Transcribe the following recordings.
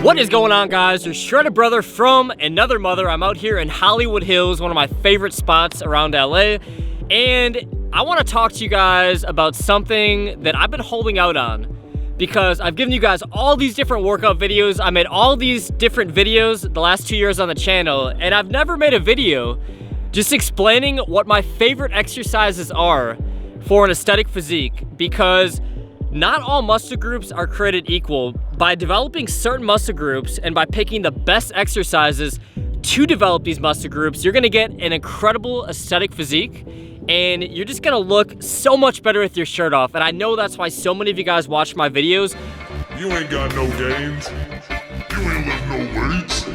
What is going on, guys? Your shredded brother from another mother. I'm out here in Hollywood Hills, one of my favorite spots around LA, and I want to talk to you guys about something that I've been holding out on because I've given you guys all these different workout videos. I made all these different videos the last 2 years on the channel, and I've never made a video just explaining what my favorite exercises are for an aesthetic physique, because not all muscle groups are created equal. By developing certain muscle groups and by picking the best exercises to develop these muscle groups, you're gonna get an incredible aesthetic physique, and you're just gonna look so much better with your shirt off. And I know that's why so many of you guys watch my videos. You ain't got no gains. You ain't lift no weights.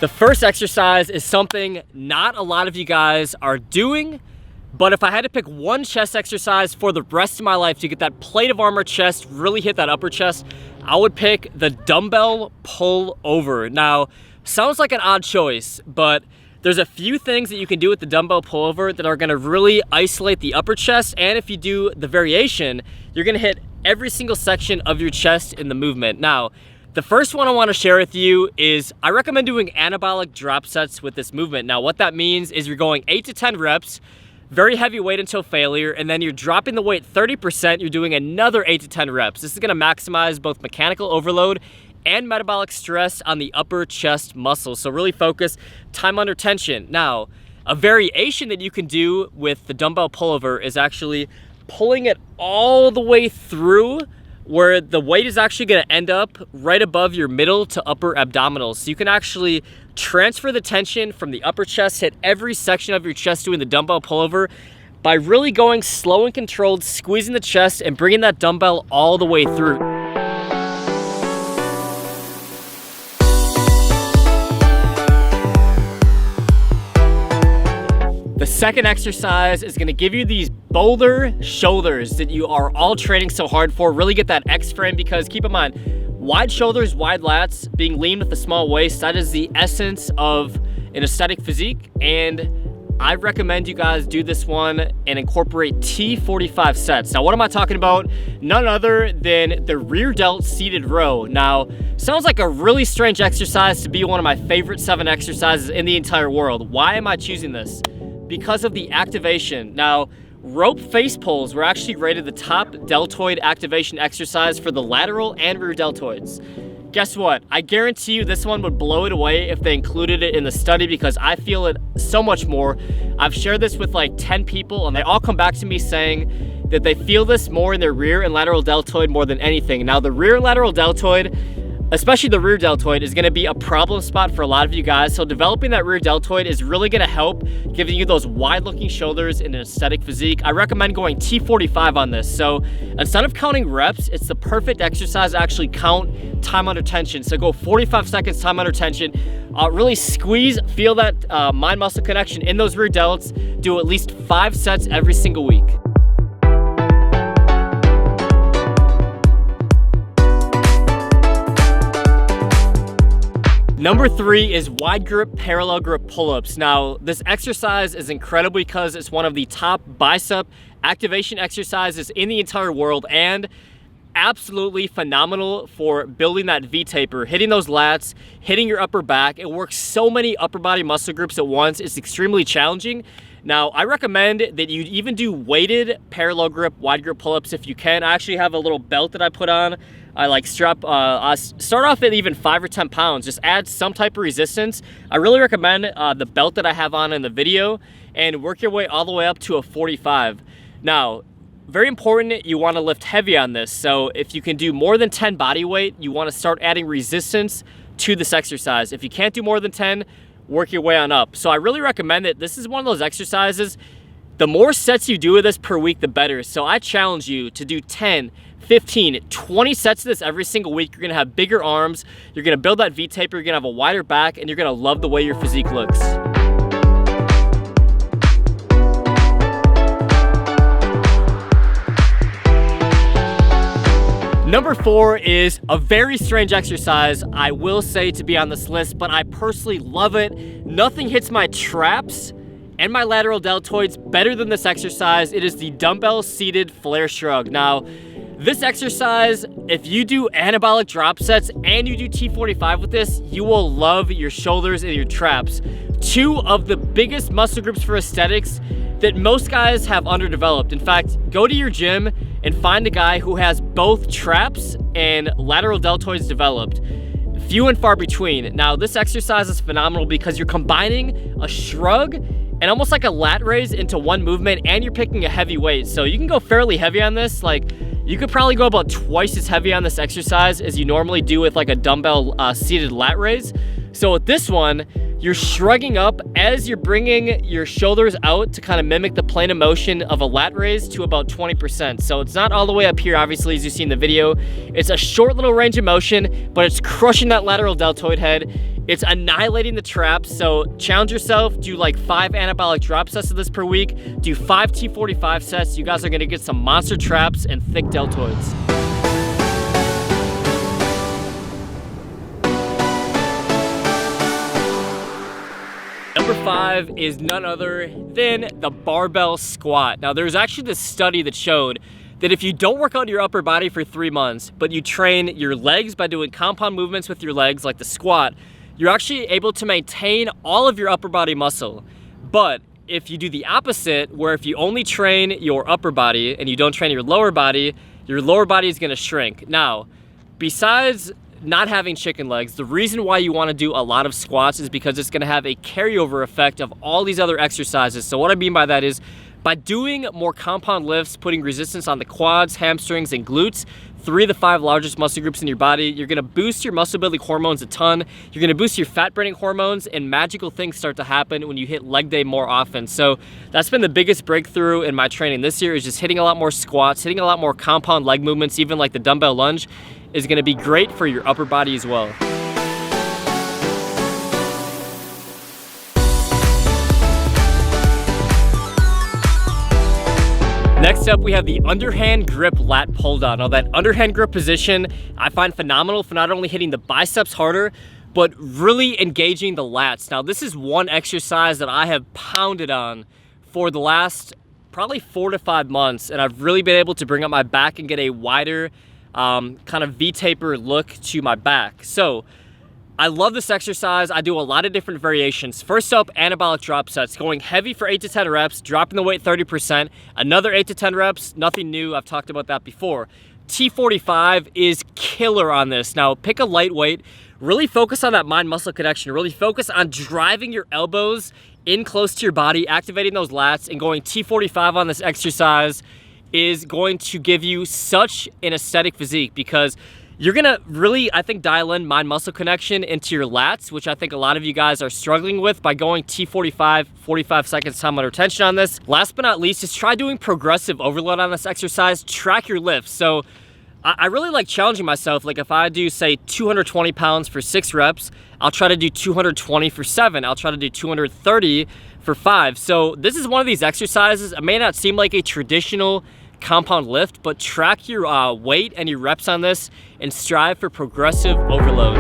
The first exercise is something not a lot of you guys are doing, but if I had to pick one chest exercise for the rest of my life to get that plate of armor chest, really hit that upper chest, I would pick the dumbbell pull over. Now, sounds like an odd choice, but there's a few things that you can do with the dumbbell pull over that are gonna really isolate the upper chest, and if you do the variation, you're gonna hit every single section of your chest in the movement. Now, the first one I want to share with you is I recommend doing anabolic drop sets with this movement. Now, what that means is you're going 8 to 10 reps, very heavy weight until failure, and then you're dropping the weight 30%, you're doing another 8 to 10 reps. This is going to maximize both mechanical overload and metabolic stress on the upper chest muscles. So really focus time under tension. Now, a variation that you can do with the dumbbell pullover is actually pulling it all the way through, where the weight is actually gonna end up right above your middle to upper abdominals. So you can actually transfer the tension from the upper chest, hit every section of your chest doing the dumbbell pullover by really going slow and controlled, squeezing the chest and bringing that dumbbell all the way through. The second exercise is gonna give you these boulder shoulders that you are all training so hard for. Really get that X frame, because keep in mind, wide shoulders, wide lats, being lean with a small waist, that is the essence of an aesthetic physique. And I recommend you guys do this one and incorporate T45 sets. Now, what am I talking about? None other than the rear delt seated row. Now, sounds like a really strange exercise to be one of my favorite 7 exercises in the entire world. Why am I choosing this? Because of the activation. Now, rope face pulls were actually rated the top deltoid activation exercise for the lateral and rear deltoids. Guess what? I guarantee you this one would blow it away if they included it in the study, because I feel it so much more. I've shared this with like 10 people, and they all come back to me saying that they feel this more in their rear and lateral deltoid more than anything. Now, the rear and lateral deltoid, especially the rear deltoid, is gonna be a problem spot for a lot of you guys. So developing that rear deltoid is really gonna help giving you those wide looking shoulders in an aesthetic physique. I recommend going T45 on this. So instead of counting reps, it's the perfect exercise to actually count time under tension. So go 45 seconds time under tension. Really squeeze, feel that mind muscle connection in those rear delts. Do at least 5 sets every single week. Number 3 is wide grip, parallel grip pull-ups. Now, this exercise is incredible because it's one of the top bicep activation exercises in the entire world, and absolutely phenomenal for building that V-taper, hitting those lats, hitting your upper back. It works so many upper body muscle groups at once. It's extremely challenging. Now, I recommend that you even do weighted parallel grip, wide grip pull-ups if you can. I actually have a little belt that I put on. I like strap, I start off at even 5 or 10 pounds, just add some type of resistance. I really recommend the belt that I have on in the video, and work your way all the way up to a 45. Now, very important, you wanna lift heavy on this. So if you can do more than 10 body weight, you wanna start adding resistance to this exercise. If you can't do more than 10, work your way on up. So I really recommend it. This is one of those exercises, the more sets you do with this per week, the better. So I challenge you to do 10, 15, 20 sets of this every single week. You're gonna have bigger arms, you're gonna build that V-taper, you're gonna have a wider back, and you're gonna love the way your physique looks. Number 4 is a very strange exercise, I will say, to be on this list, but I personally love it. Nothing hits my traps and my lateral deltoids better than this exercise. It is the dumbbell seated flare shrug. Now, this exercise, if you do anabolic drop sets and you do T45 with this, you will love your shoulders and your traps. Two of the biggest muscle groups for aesthetics that most guys have underdeveloped. In fact, go to your gym and find a guy who has both traps and lateral deltoids developed. Few and far between. Now, this exercise is phenomenal because you're combining a shrug and almost like a lat raise into one movement, and you're picking a heavy weight. So you can go fairly heavy on this. Like, you could probably go about twice as heavy on this exercise as you normally do with like a dumbbell seated lat raise. So with this one, you're shrugging up as you're bringing your shoulders out to kind of mimic the plane of motion of a lat raise to about 20%. So it's not all the way up here, obviously, as you see in the video. It's a short little range of motion, but it's crushing that lateral deltoid head. It's annihilating the traps. So challenge yourself, do like 5 anabolic drop sets of this per week, do 5 T45 sets. You guys are gonna get some monster traps and thick deltoids. Number 5 is none other than the barbell squat. Now, there's actually this study that showed that if you don't work out your upper body for 3 months, but you train your legs by doing compound movements with your legs, like the squat, you're actually able to maintain all of your upper body muscle. But if you do the opposite, where if you only train your upper body and you don't train your lower body is gonna shrink. Now, besides not having chicken legs, the reason why you want to do a lot of squats is because it's going to have a carryover effect of all these other exercises. So what I mean by that is, by doing more compound lifts, putting resistance on the quads, hamstrings, and glutes, 3 of the 5 largest muscle groups in your body, you're going to boost your muscle building hormones a ton. You're going to boost your fat burning hormones, and magical things start to happen when you hit leg day more often. So that's been the biggest breakthrough in my training this year, is just hitting a lot more squats, hitting a lot more compound leg movements, even like the dumbbell lunge is going to be great for your upper body as well. Next up, we have the underhand grip lat pull down. Now, that underhand grip position I find phenomenal for not only hitting the biceps harder, but really engaging the lats. Now, this is one exercise that I have pounded on for the last probably 4 to 5 months, and I've really been able to bring up my back and get a wider kind of V-taper look to my back. So I love this exercise. I do a lot of different variations. First up, anabolic drop sets, going heavy for 8 to 10 reps, dropping the weight 30%, another 8 to 10 reps, nothing new, I've talked about that before. T45 is killer on this. Now, pick a light weight, really focus on that mind-muscle connection, really focus on driving your elbows in close to your body, activating those lats, and going T45 on this exercise is going to give you such an aesthetic physique, because you're gonna really, I think, dial in mind-muscle connection into your lats, which I think a lot of you guys are struggling with by going T45, 45 seconds time under tension on this. Last but not least, just try doing progressive overload on this exercise. Track your lifts. So I really like challenging myself. Like, if I do, say, 220 pounds for 6 reps, I'll try to do 220 for 7. I'll try to do 230 for 5. So this is one of these exercises. It may not seem like a traditional compound lift, but track your weight and your reps on this and strive for progressive overload.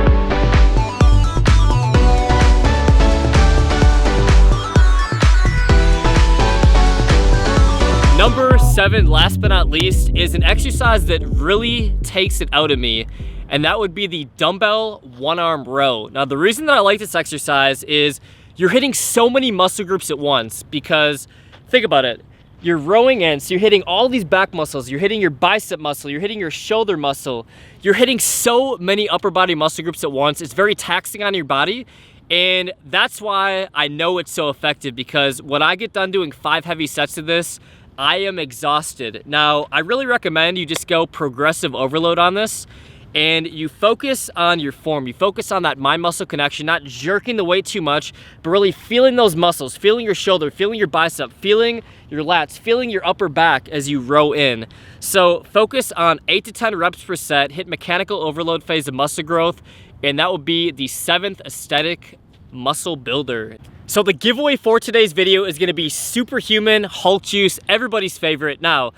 Number 7, last but not least, is an exercise that really takes it out of me, and that would be the dumbbell one-arm row. Now, the reason that I like this exercise is you're hitting so many muscle groups at once, because think about it. You're rowing in, so you're hitting all these back muscles, you're hitting your bicep muscle, you're hitting your shoulder muscle, you're hitting so many upper body muscle groups at once. It's very taxing on your body, and that's why I know it's so effective, because when I get done doing 5 heavy sets of this, I am exhausted. Now, I really recommend you just go progressive overload on this, and you focus on your form. You focus on that mind-muscle connection, not jerking the weight too much, but really feeling those muscles, feeling your shoulder, feeling your bicep, feeling your lats, feeling your upper back as you row in. So focus on 8 to 10 reps per set, hit mechanical overload phase of muscle growth, and that will be the 7th aesthetic muscle builder. So the giveaway for today's video is gonna be Superhuman Hulk Juice, everybody's favorite. Now,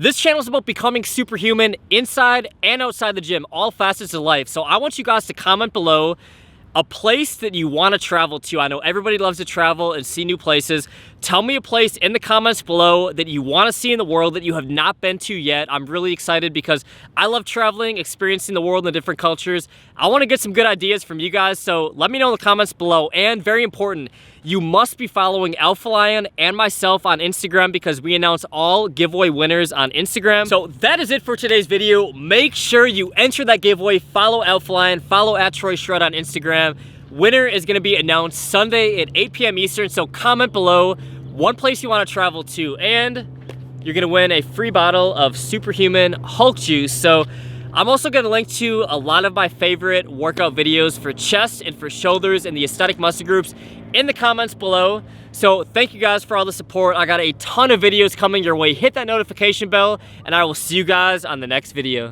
This channel is about becoming superhuman inside and outside the gym, all facets of life. So I want you guys to comment below a place that you want to travel to. I know everybody loves to travel and see new places. Tell me a place in the comments below that you want to see in the world that you have not been to yet. I'm really excited because I love traveling, experiencing the world in the different cultures. I want to get some good ideas from you guys, so let me know in the comments below. And very important, you must be following Alpha Lion and myself on Instagram because we announce all giveaway winners on Instagram. So that is it for today's video. Make sure you enter that giveaway, follow Alpha Lion, follow @TroyShred on Instagram. Winner is gonna be announced Sunday at 8 p.m. Eastern, so comment below one place you wanna travel to, and you're gonna win a free bottle of Superhuman Hulk Juice. So I'm also gonna link to a lot of my favorite workout videos for chest and for shoulders and the aesthetic muscle groups in the comments below. So thank you guys for all the support. I got a ton of videos coming your way. Hit that notification bell, and I will see you guys on the next video.